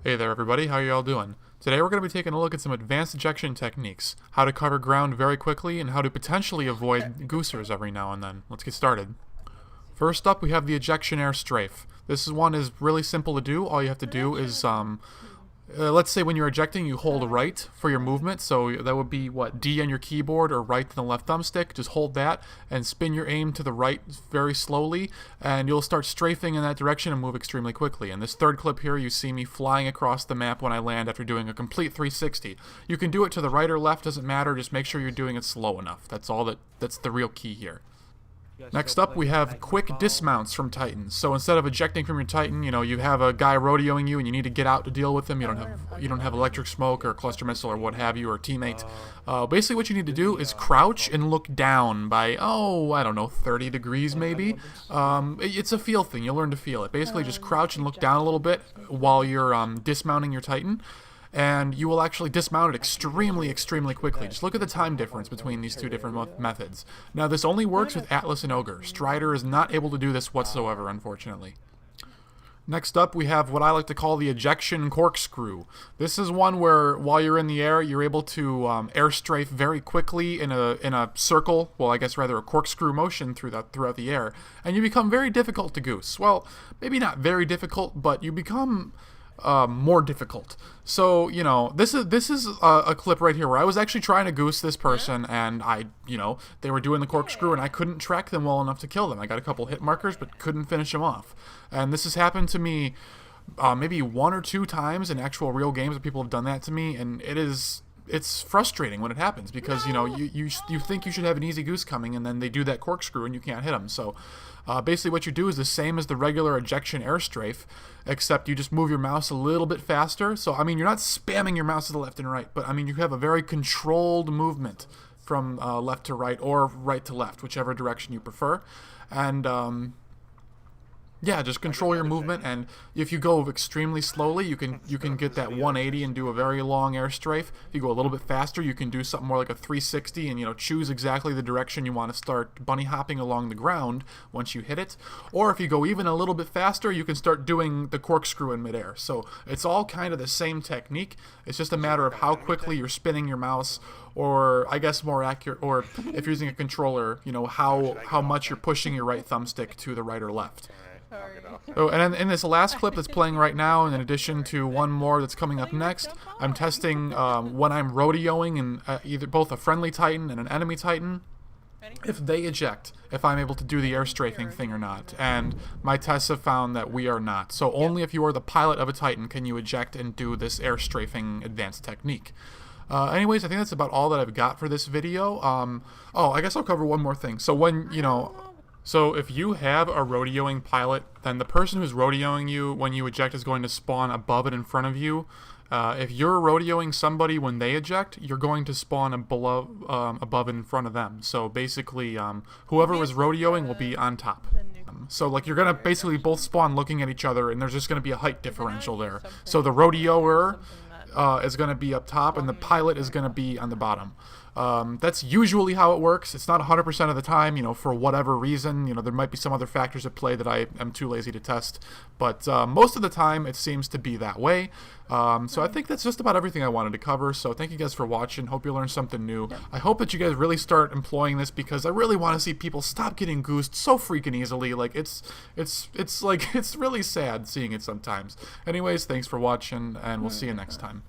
Hey there everybody, how y'all doing? Today we're going to be taking a look at some advanced ejection techniques, how to cover ground very quickly, and how to potentially avoid goosers every now and then. Let's get started. First up, we have the Ejection Air Strafe. This one is really simple to do. All you have to do is, let's say when you're ejecting, you hold right for your movement. So that would be, what, D on your keyboard or right to the left thumbstick. Just hold that and spin your aim to the right very slowly, and you'll start strafing in that direction and move extremely quickly. In this third clip here, you see me flying across the map when I land after doing a complete 360. You can do it to the right or left, doesn't matter. Just make sure you're doing it slow enough. That's the real key here. Next up, we have quick dismounts from Titans. So instead of ejecting from your Titan, you have a guy rodeoing you and you need to get out to deal with him. You don't have electric smoke or cluster missile or what have you, or teammate. Basically what you need to do is crouch and look down by, I don't know, 30 degrees maybe. It's a feel thing. You'll learn to feel it. Basically just crouch and look down a little bit while you're dismounting your Titan, and you will actually dismount it extremely quickly. Just look at the time difference between these two different methods. Now, this only works with Atlas and Ogre. Strider is not able to do this whatsoever, unfortunately. Next up, we have what I like to call the Ejection Corkscrew. This is one where, while you're in the air, you're able to air strafe very quickly in a circle, well, I guess rather a corkscrew motion throughout the air, and you become very difficult to goose. Well, maybe not very difficult, but you become more difficult. So, this is a clip right here where I was actually trying to goose this person, and they were doing the corkscrew, and I couldn't track them well enough to kill them. I got a couple hit markers, but couldn't finish them off. And this has happened to me maybe one or two times in actual real games where people have done that to me, and it's frustrating when it happens because you think you should have an easy goose coming, and then they do that corkscrew and you can't hit them. So basically what you do is the same as the regular Ejection Air Strafe, except you just move your mouse a little bit faster. So I mean, you're not spamming your mouse to the left and right, but I mean, you have a very controlled movement from left to right or right to left, whichever direction you prefer. And yeah, just control your movement, and if you go extremely slowly, you can get that 180 and do a very long air strafe. If you go a little bit faster, you can do something more like a 360 and choose exactly the direction you want to start bunny hopping along the ground once you hit it. Or if you go even a little bit faster, you can start doing the corkscrew in midair. So it's all kind of the same technique. It's just a matter of how quickly you're spinning your mouse, or I guess more accurate, or if you're using a controller, how much you're pushing your right thumbstick to the right or left. Oh, and in this last clip that's playing right now, in addition to one more that's coming up next, I'm testing when I'm rodeoing in both a friendly Titan and an enemy Titan, if they eject, if I'm able to do the air strafing thing or not. And my tests have found that we are not. So only if you are the pilot of a Titan can you eject and do this air strafing advanced technique. Anyways, I think that's about all that I've got for this video. I guess I'll cover one more thing. So So if you have a rodeoing pilot, then the person who's rodeoing you when you eject is going to spawn above and in front of you. If you're rodeoing somebody when they eject, you're going to spawn above and in front of them. So basically, whoever was rodeoing will be on top. So like you're going to basically both spawn looking at each other, and there's just going to be a height differential there. So the rodeoer is going to be up top, and the pilot is going to be on the bottom. That's usually how it works. It's not 100% of the time, for whatever reason. There might be some other factors at play that I am too lazy to test. But most of the time, it seems to be that way. So I think that's just about everything I wanted to cover. So thank you guys for watching. Hope you learned something new. I hope that you guys really start employing this, because I really want to see people stop getting goosed so freaking easily. Like it's really sad seeing it sometimes. Anyways, thanks for watching, and we'll see you next time.